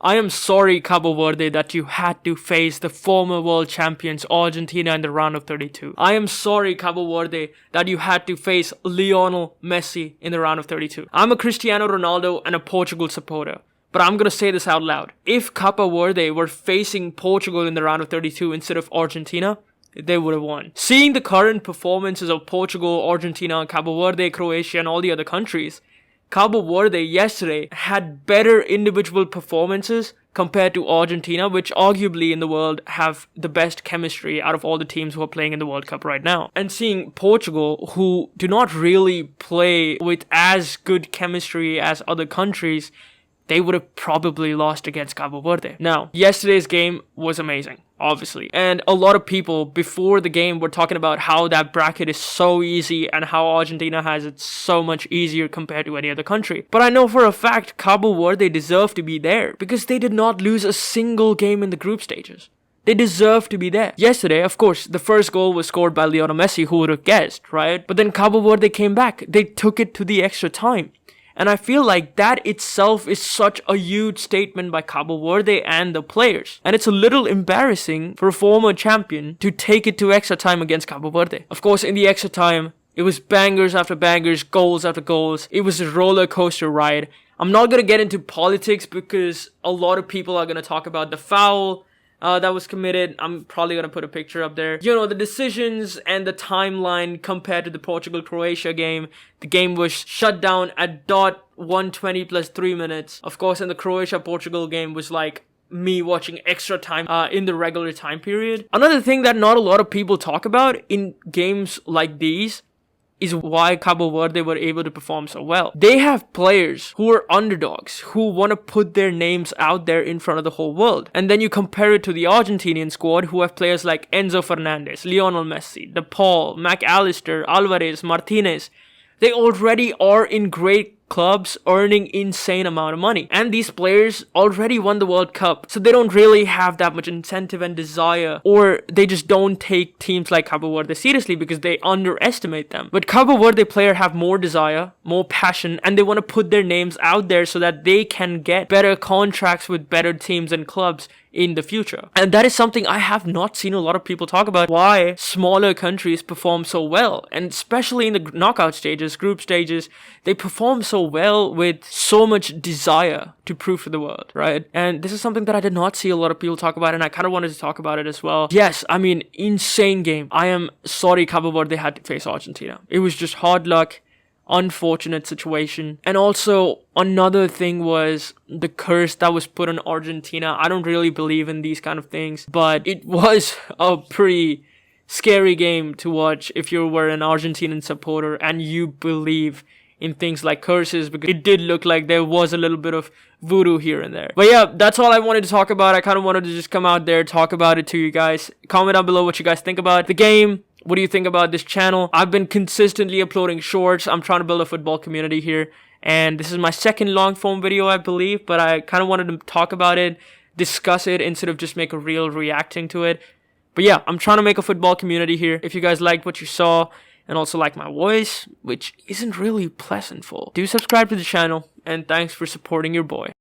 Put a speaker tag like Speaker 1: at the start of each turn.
Speaker 1: I am sorry, Cabo Verde, that you had to face the former world champions Argentina in the round of 32. I am sorry, Cabo Verde, that you had to face Lionel Messi in the round of 32. I'm a Cristiano Ronaldo and a Portugal supporter, but I'm gonna say this out loud. If Cabo Verde were facing Portugal in the round of 32 instead of Argentina, they would have won. Seeing the current performances of Portugal, Argentina, Cabo Verde, Croatia, and all the other countries, Cabo Verde yesterday had better individual performances compared to Argentina, which arguably in the world have the best chemistry out of all the teams who are playing in the World Cup right now. And seeing Portugal, who do not really play with as good chemistry as other countries, they would have probably lost against Cabo Verde. Now, yesterday's game was amazing, obviously. And a lot of people before the game were talking about how that bracket is so easy and how Argentina has it so much easier compared to any other country. But I know for a fact Cabo Verde deserve to be there because they did not lose a single game in the group stages. They deserve to be there. Yesterday, of course, the first goal was scored by Lionel Messi, who would have guessed, right? But then Cabo Verde came back. They took it to the extra time. And I feel like that itself is such a huge statement by Cabo Verde and the players. And it's a little embarrassing for a former champion to take it to extra time against Cabo Verde. Of course, in the extra time, it was bangers after bangers, goals after goals. It was a roller coaster ride. I'm not going to get into politics because a lot of people are going to talk about the foul that was committed. I'm probably going to put a picture up there. You know, the decisions and the timeline compared to the Portugal-Croatia game. The game was shut down at .120 plus 3 minutes. Of course, in the Croatia-Portugal game was like me watching extra time in the regular time period. Another thing that not a lot of people talk about in games like these is why Cabo Verde were able to perform so well. They have players who are underdogs, who want to put their names out there in front of the whole world. And then you compare it to the Argentinian squad, who have players like Enzo Fernandez, Lionel Messi, De Paul, McAllister, Alvarez, Martinez. They already are in great clubs earning insane amount of money, and these players already won the World Cup, so they don't really have that much incentive and desire, or they just don't take teams like Cabo Verde seriously because they underestimate them. But Cabo Verde players have more desire, more passion, and they want to put their names out there so that they can get better contracts with better teams and clubs in the future. And that is something I have not seen a lot of people talk about, why smaller countries perform so well, and especially in the knockout stages, group stages, they perform so well with so much desire to prove to the world, right? And this is something that I did not see a lot of people talk about, and I kind of wanted to talk about it as well. Yes, I mean, insane game. I am sorry Cabo Verde had to face Argentina. It was just hard luck, unfortunate situation. And also another thing was the curse that was put on Argentina. I don't really believe in these kind of things, but it was a pretty scary game to watch if you were an Argentinian supporter and you believe in things like curses, because it did look like there was a little bit of voodoo here and there. But yeah, that's all I wanted to talk about. I kind of wanted to just come out there, talk about it to you guys. Comment down below what you guys think about the game. What do you think about this channel? I've been consistently uploading shorts. I'm trying to build a football community here. And this is my second long form video, I believe. But I kind of wanted to talk about it, discuss it, instead of just make a reel reacting to it. But yeah, I'm trying to make a football community here. If you guys liked what you saw, and also like my voice, which isn't really pleasantful, do subscribe to the channel. And thanks for supporting your boy.